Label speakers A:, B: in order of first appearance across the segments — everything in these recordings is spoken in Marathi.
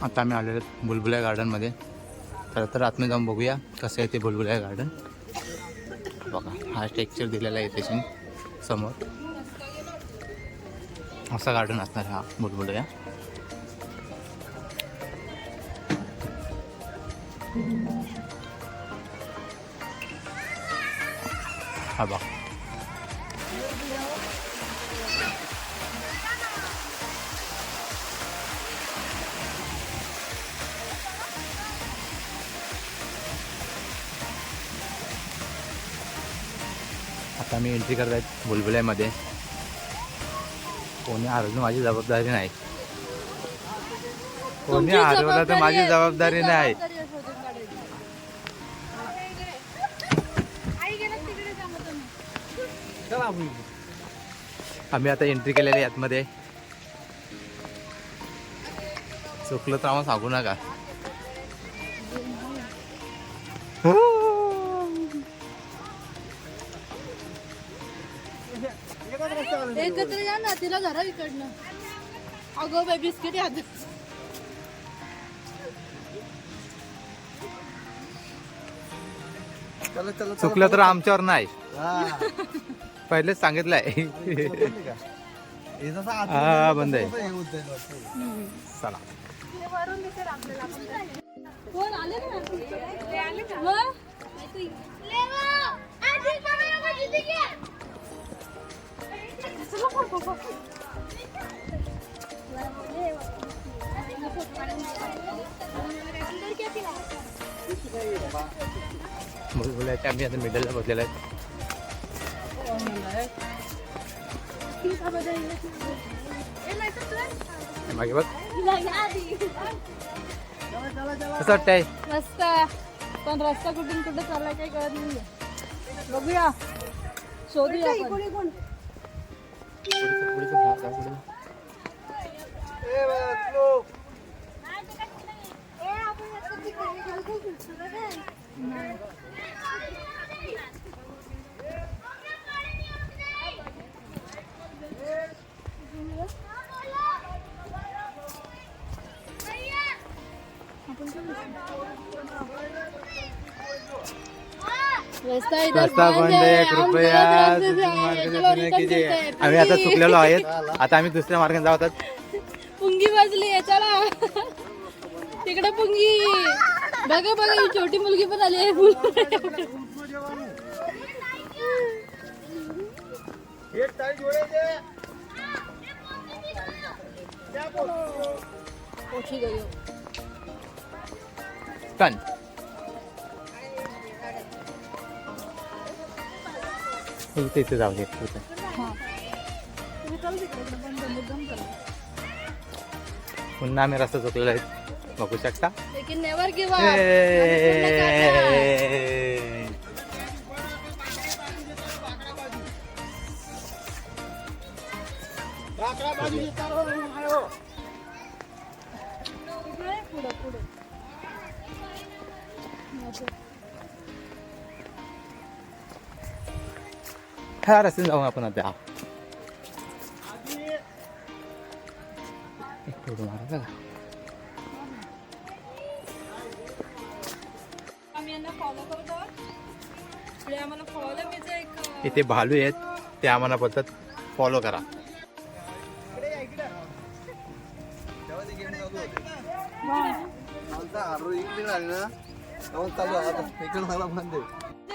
A: आता आम्ही आलेलो बुलबुल्या गार्डनमध्ये. तर आतमध्ये जाऊन बघूया कसं आहे ते बुलबुल्या गार्डन. बघा हा टेक्स्चर दिलेला आहे त्याची समोर. असा गार्डन असणार हा बुलबुल्या. हा बघा आता मी एंट्री करत आहेत बुलबुल्यामध्ये. कोणी हरवलं माझी जबाबदारी नाही. कोणी हरवलं तर माझी जबाबदारी नाही. आम्ही आता एंट्री केलेली आहे आतमध्ये. चुकलं तर आम्हाला सांगू नका.
B: एकत्र या ना तिला घरा इकडनं. अगं बाई बिस्किट याद.
A: चुकलं तर आमच्यावर नाही. पहिलेच सांगितलंय. हा बंद आहे. चला
B: कोण आले ना
A: बुलबुल्याच्या आम्ही आता मिडलला बसलेला आहे. मागे बघ कसं वाटतंय.
B: रस्ता पण रस्ता कुठून कुठे चाललाय काही कळत नाही. बघूया शोधूया आपण.
A: रस्ता बंद आहे. कृपया आम्ही आता चुकलेलो आहेत. आता आम्ही दुसऱ्या मार्गाने जात आहोत.
B: पुंगी वाजली आहे. चला तिकडे पुंगी. बघा बघा ही छोटी मुलगी पण आली आहे.
A: टन इथे जाऊ दे. पुन्हा आम्ही रस्ता चुकलेला आहे. बघू शकता.
B: लेकिन नेवर गिव अप.
A: ह्या रस्त्याने जाऊ आपण आता. इथे भालू आहेत ते आम्हाला बोलतात फॉलो करा.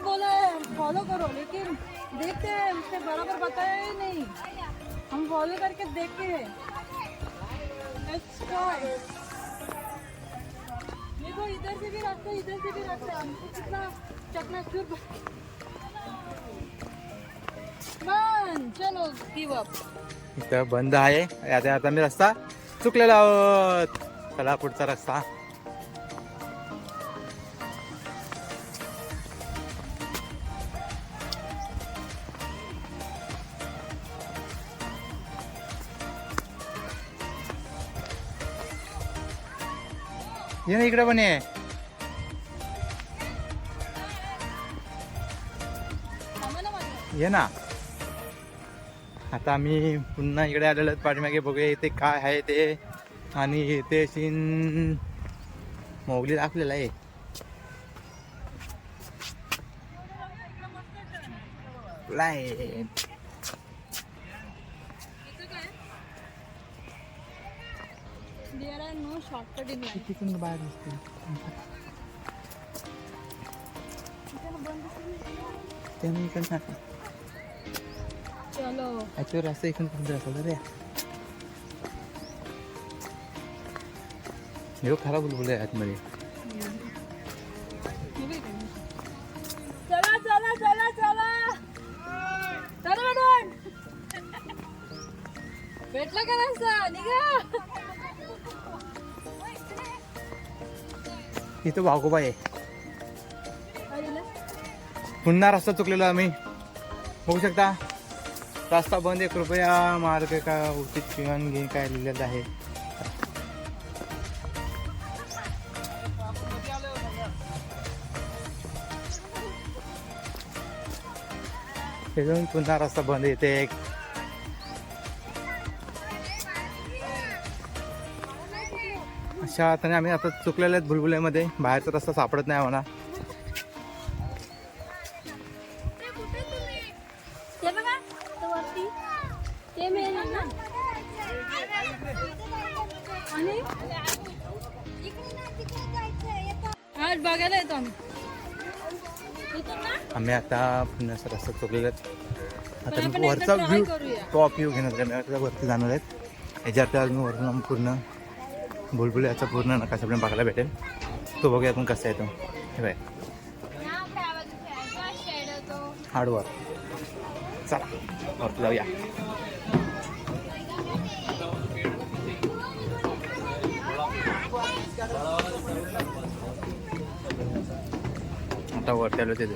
B: बोला फॉलो करो लेकिन देखते हैं उसने बराबर बताया ही नहीं. हम फॉलो करके देखते हैं. देखो इधर से भी रास्ता हमको कितना चकनाचूर. मन चलो गिव अप.
A: इथं बंद आहे. आता मी रस्ता चुकलेला आहोत. चला पुढचा रस्ता. ये ना इकडे पण ये. ये ना. आता आम्ही पुन्हा इकडे आलेलो आहेत पाठीमागे. बघूया इथे काय आहे ते. आणि इथे सीन मोगली दाखलेला आहे. Light
B: There are no shortcut in life.
A: तिकडून बाहेर दिसते. त्याने इकडनं आता
B: चलो
A: याच्यावर असं इकडून कुठे असेल रे. हे खराब बुलबुल आहे आतमध्ये.
B: चला चला चला चला चला मॅडम. भेटला का रस्ता निघा.
A: इथं वाघोबा आहे. पुन्हा रस्ता चुकलेलो आम्ही. बघू शकता रस्ता बंद आहे. कृपया मार्ग का उचित जीवन घे काय लिहिलेलं आहे. पुन्हा रस्ता बंद येते. अशा अर्थाने आम्ही आता चुकलेले आहेत बुलबुल्यामध्ये. बाहेरचा रस्ता सापडत नाही आम्हाला.
B: ते बघा तो वरती ते मेन आहे ना. आणि आज बघायला येतो आम्ही.
A: आम्ही आता पुन्हा असा रस्ता चुकलेला आहेत. आता
B: आपण
A: मी वरचा
B: एकदा try
A: व्ह्यू
B: करूया.
A: टॉप व्ह्यू घेणार आहे. आम्ही आता वरती जाणार आहेत. याच्यावरती आज मी वरून पूर्ण बुलबुल्याचा पूर्ण नकाशा आपल्याला बघायला भेटेल. तो बघूया आपण कसा येतो. हे बाय हार्डवर. चला वरती जाऊया. आता वरती आलो तिथे.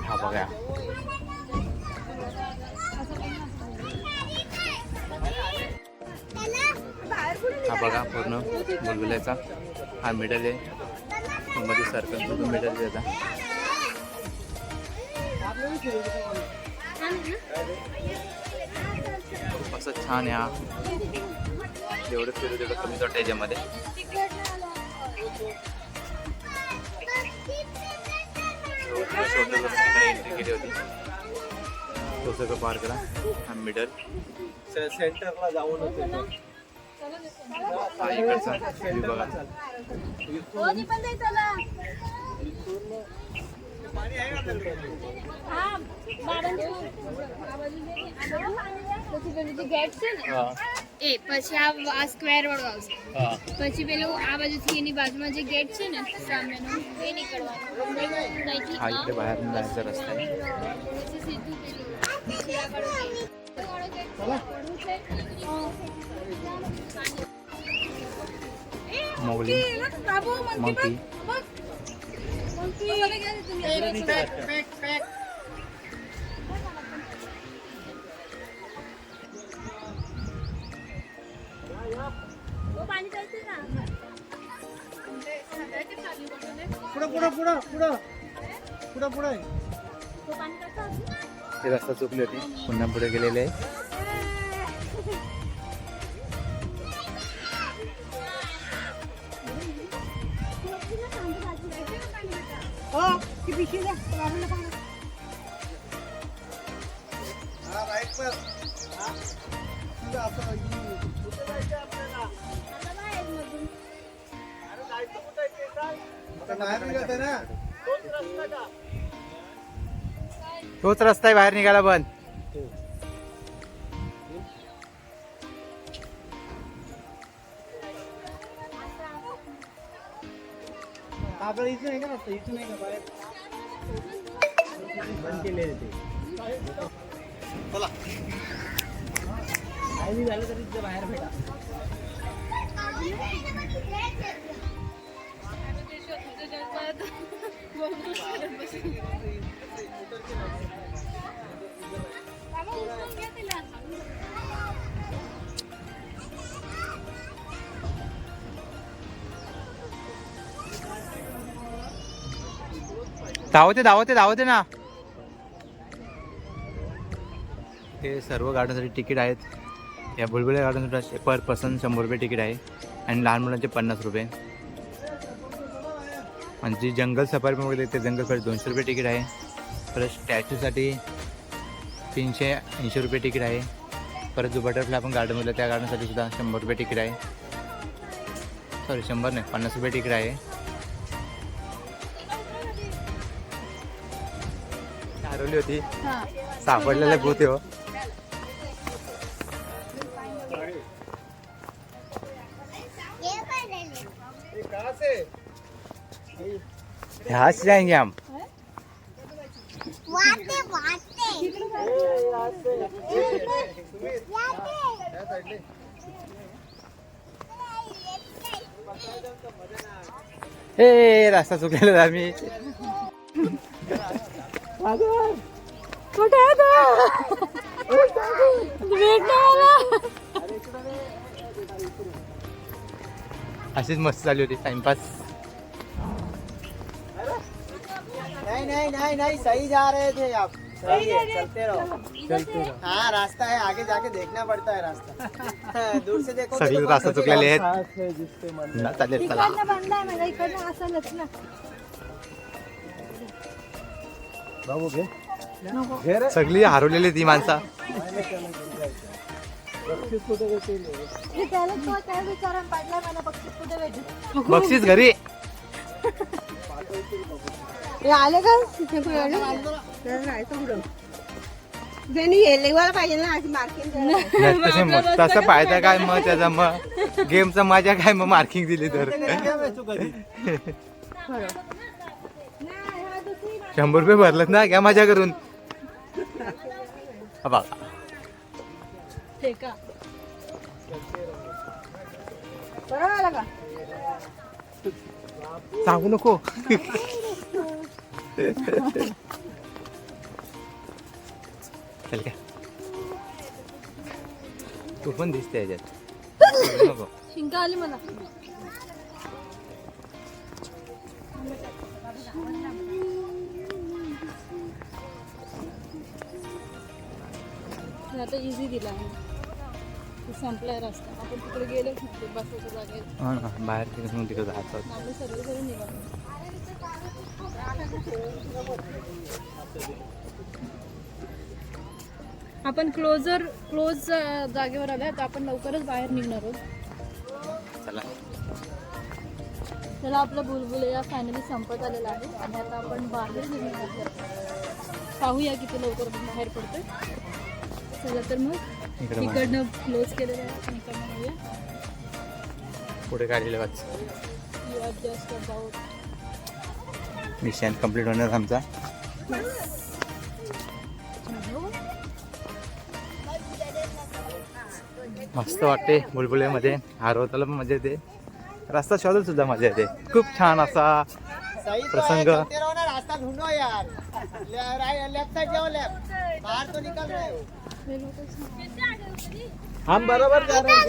A: हा बघा हा बघा पूर्ण बुलबुल्याचा हा मिडल आहे. मध्ये सर्कल मिडल देता. खूप असं छान आहे हा. जेवढं फिरू तेवढं कमी वाटतं याच्यामध्ये. एंट्री केली होती. तो सगळं पार करा. हा मिडल
C: सेंटरला जाऊन होते.
A: हा इकडचा व्ह्यू बघा.
D: એ પછી આ સ્ક્વેર વાળો આવશે. પછી પેલું આ બાજુથી એની બાજુમાં જે ગેટ છે ને સામેનો એ નીકળવાનું. અહીંથી
A: हा इकडे बाहेर जायचा रस्ता आहे.
D: પછી સીધું પેલું પછી આ વાળો gate. વાળો gate વાળું છે.
A: मोगली मंकी ते रस्ता चुकली होती. पुन्हा पुढे गेलेले आहे. तोच रस्ता आहे बाहेर निघाला पण.
C: आपल्याला इथून आहे का नसतं. इथून आहे का बाहेर बंद केले ते. चला काही झालं तरी इथं बाहेर भेटा.
A: धावते ना. हे सर्व गार्डनसाठी तिकीट आहेत. या बुलबुले गार्डनसाठी पर पर्सन 100 रुपये तिकीट आहे आणि लहान मुलांचे 50 रुपये. आणि जी जंगल सफारी पण वगैरे ते जंगल सफारी 200 रुपये तिकीट आहे. परत स्टॅच्यूसाठी 380 रुपये तिकीट आहे. परत जो बटरफ्लाय आपण गार्डनमध्ये त्या गार्डनसाठी सुद्धा 100 रुपये तिकीट आहे. सॉरी 100 नाही 50 रुपये तिकीट आहे. हरवली होती
B: हा
A: सापडलेले भूत हो. यहाँ से जाएंगे हम. ए रास्ता चुकलेला आम्ही.
B: कुठे आहे तो? भेट नाही आला.
A: अशीच मस्त चालली होती टाइमपास.
C: नहीं सही जा रहे थे आप. सही है, चलते रहो. हाँ रास्ता है, आगे जाके देखना पड़ता है रास्ता. दूर से देखो.
A: सगळे रास्ता चुकलेले आहेत ना. चालेल चला.
B: इकडनं बांधलाय मला, इकडनं असंच ना.
C: बाबू घे.
A: सगळी हरवलेली ती माणसं.
B: हे त्याला तो काय विचारून पाडलाय मला, बक्षीस कुठे भेटू?
A: बक्षीस घरी.
B: हे आले का तिथे पाहिजे ना अशी मार्किंग.
A: तसं पाहिजे काय मग त्याचा मग गेमचा मजा काय मग मार्किंग दिली तर. 100 रुपये भरलेत ना, घ्या मजा करून. बघा
B: का बरोबर आला का?
A: सांगू नको. चल का तू पण दिसते याच्यात. नको
B: शिंका आली मला. आता इझी दिला संपलाय रस्ता. आपण तिकडे गेलोच नव्हते बसायच्या जागेत.
A: हा ना, बाहेर तिकडे जायचं.
B: आम्ही सर्व करून निघालो. आपण क्लोज जागेवर आलोय. तर आपण लवकरच बाहेर निघणार आहोत.
A: चला
B: त्याला आपलं बुलबुलया फायनली संपत आलेला आहे आणि आता आपण बाहेर निघणार आहोत. पाहूया किती लवकर बाहेर पडतोय. चला तर मग इकडनं क्लोज केलेलं आहे आणि इकडनं येऊया.
A: पुढे काढलेलं वाच.
B: You are just about.
A: Mission complete होणार आमचा. मस्त वाटते बुलबुलेमध्ये. हरवताला पण मजा येते, रस्ता शोधत सुद्धा मजा येते. खूप छान असा प्रसंग.
C: रास्ता ढूंढो यार. लेफ्ट साइड जाओ, लेफ्ट. बाहर तो निकल रहे हो. हम बरोबर जा रहे हैं.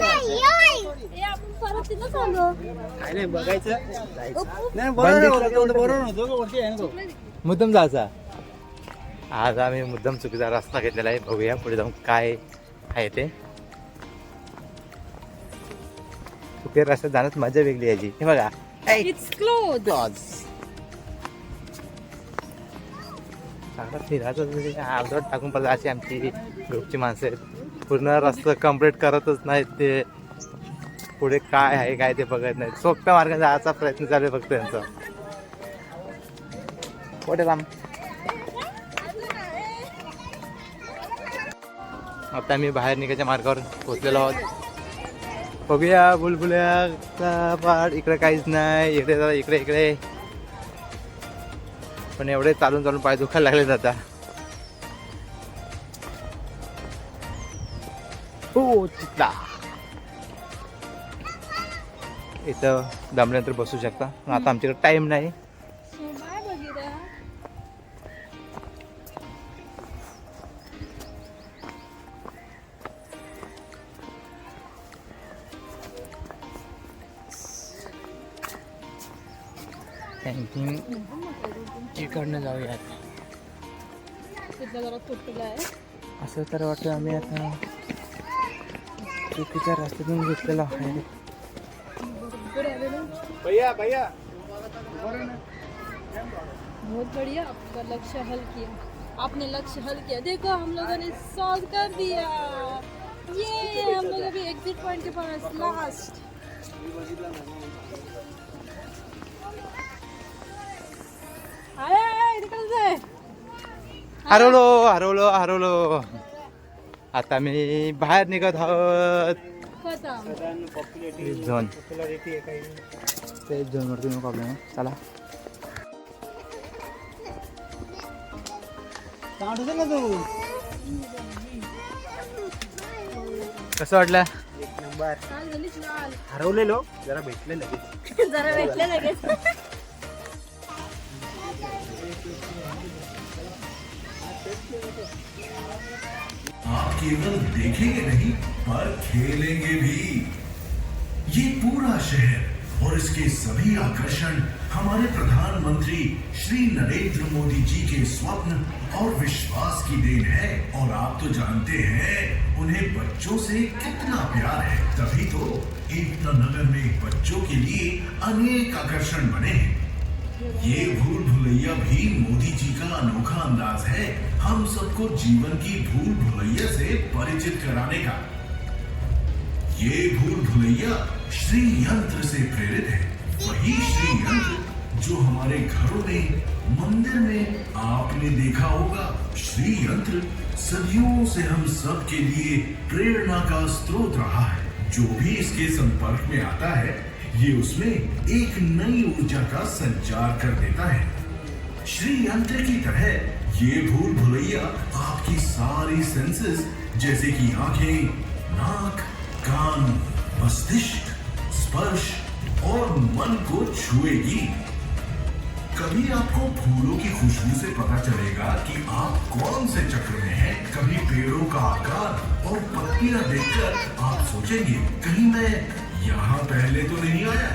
B: आपण परत तिथं चाललो.
C: काय नाही बघायचं. नाही बरोबर होतो.
A: मुद्दाम जायचा. आज आम्ही मुद्दाम चुकीचा रस्ता घेतलेला आहे. बघूया पुढे जाऊन काय आहे ते. चुकीच्या रस्त्यात जाण्यात मजा वेगळी यायची. हे बघा
B: इट्स क्लोज.
A: चांगला फिरायचं अर्धवट टाकून पडलं. अशी आमची ग्रुपची माणसं आहेत. पूर्ण रस्ता कम्प्लीट करतच नाहीत ते. पुढे काय आहे काय ते बघत नाहीत. सोप्या मार्गाने जायचा प्रयत्न चालू आहे फक्त त्यांचा. कुठे लांब. आता आम्ही बाहेर निघायच्या मार्गावर पोहोचलेलो आहोत. बघूया बुलबुल्याचा पाड. इकडे काहीच नाही. इकडे इकडे इकडे पण एवढे चालून चालून पाय दुखायला लागले आता. हो तिथला इथं दमल्यानंतर बसू शकता. पण आता आमच्याकडे टाइम नाही. थिंकिंग इकडनं जाऊयात
B: तिथला जरा तुटला आहे.
A: असं तर वाटतं आम्ही आता चुकीच्या रस्त्यातून घेतलेला आहे.
B: बरोबर आलेलो.
C: भैया भैया
B: बहुत बढ़िया, आपका लक्ष्य हल किया, आपने लक्ष्य हल किया. देखो हम लोगों ने सॉल्व कर दिया. ये हम लोग अभी एग्जिट पॉइंट के पास लास्ट. आए निकल जाए.
A: हरवलो. आता मी बाहेर निघत आहोत.
B: खतम.
A: झोन ते झोनवरती नो प्रॉब्लेम आहे. चला
C: ना तू
A: कसं वाटलं?
C: एक नंबर.
B: लाल झालीच लाल.
C: हरवलेलो जरा भेटले लगेच.
B: जरा भेटले लगेच.
E: आप केवल देखेंगे नहीं पर खेलेंगे भी. ये पूरा शहर और इसके सभी आकर्षण हमारे प्रधानमंत्री श्री नरेंद्र मोदी जी के स्वप्न और विश्वास की देन है. और आप तो जानते हैं उन्हें बच्चों से कितना प्यार है. तभी तो एकता नगर में बच्चों के लिए अनेक आकर्षण बने हैं. ये भूल भुलैया भी मोदी जी का अनोखा अंदाज है हम सबको जीवन की भूल भुलैया से परिचित कराने का. ये भूल भुलैया श्री यंत्र से प्रेरित है. वही श्री यंत्र जो हमारे घरों में, मंदिर में आपने देखा होगा. श्री यंत्र सदियों से हम सब के लिए प्रेरणा का स्रोत रहा है. जो भी इसके संपर्क में आता है ये उसमें एक नई ऊर्जा का संचार कर देता है. श्री यंत्र की तरह ये भूल भुलैया आपकी सारी सेंसेस जैसे कि आंखें, नाक, कान, मस्तिष्क, स्पर्श और मन को छुएगी. कभी आपको फूलों की खुशबू से पता चलेगा कि आप कौन से चक्र में हैं. कभी पेड़ों का आकार और पत्तियां देखकर आप सोचेंगे कहीं मैं यहाँ पहले तो नहीं आया.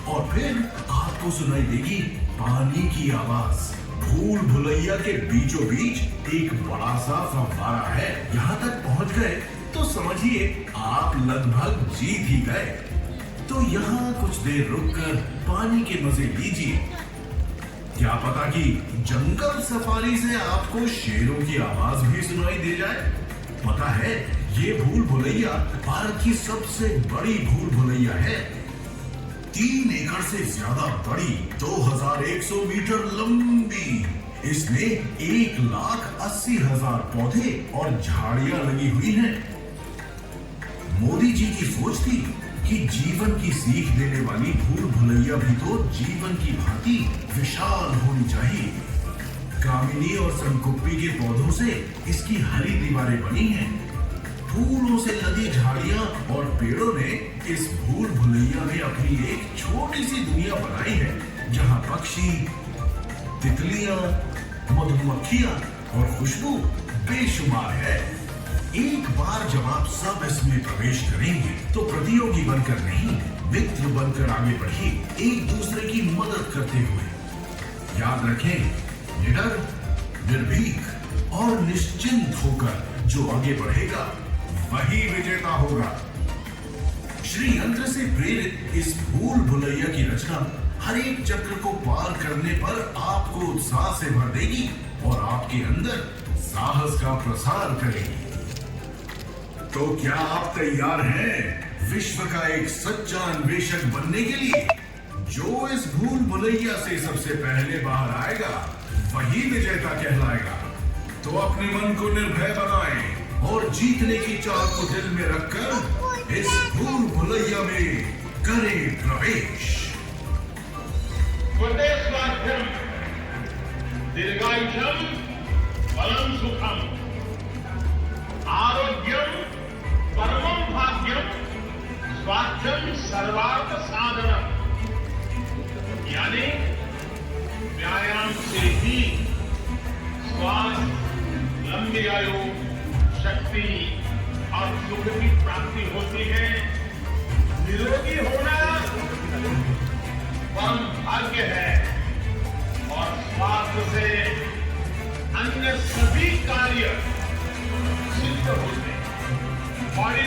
E: और फिर आपको सुनाई देगी पानी की आवाज. भूल भुलैया के बीचों बीच एक बड़ा सा फव्वारा है. यहाँ तक पहुँच गए तो समझिए आप लगभग जीत ही गए. तो यहाँ कुछ देर रुककर पानी के मजे लीजिए. क्या पता कि जंगल सफारी से आपको शेरों की आवाज भी सुनाई दे जाए. पता है ये भूल भुलैया भारत की सबसे बड़ी भूल भुलैया है. 3 एकड़ से ज्यादा बड़ी, 2100 मीटर लंबी. इसमें 1,80,000 पौधे और झाड़ियां लगी हुई हैं. मोदी जी की सोच थी कि जीवन की सीख देने वाली भूल भुलैया भी तो जीवन की भांति विशाल होनी चाहिए. कामिनी और संकुप्पी के पौधों से इसकी हरी दीवारें बनी हैं. फूलों से लदी झाड़ियां और पेड़ों ने इस भूल भुलैया में अपनी एक छोटी सी दुनिया बनाई है जहां पक्षी, तितलियां, मधुमक्खियां और खुशबू बेशुमार है. एक बार जब आप सब इसमें प्रवेश करेंगे तो प्रतियोगी बनकर नहीं, मित्र बनकर आगे बढ़िए, एक दूसरे की मदद करते हुए. याद रखें, निडर, निर्भीक और निश्चिंत होकर जो आगे बढ़ेगा वही विजेता होगा. श्री यंत्र से प्रेरित इस भूल भुलैया की रचना हर एक चक्र को पार करने पर आपको उत्साह से भर देगी और आपके अंदर साहस का प्रसार करेगी. तो क्या आप तैयार हैं विश्व का एक सच्चा अन्वेषक बनने के लिए? जो इस भूल भुलैया से सबसे पहले बाहर आएगा वही विजेता कहलाएगा. तो अपने मन को निर्भय बनाएं और जीतने की चाह को दिल में रखकर इस भूल भुलैया में करें प्रवेश.
F: स्वदेशवाक्यम दीर्घायुषम बलम सुखम आरोग्यम परमं भाग्यम स्वास्थ्यम सर्वार्थ साधनम. यानी व्यायाम से ही स्वास्थ्य, लंबी आयु, शक्ति और सुख की प्राप्ति होती है. निरोगी होना परम भाग्य है और स्वास्थ्य से अन्य सभी कार्य सिद्ध होते हैं। बॉडी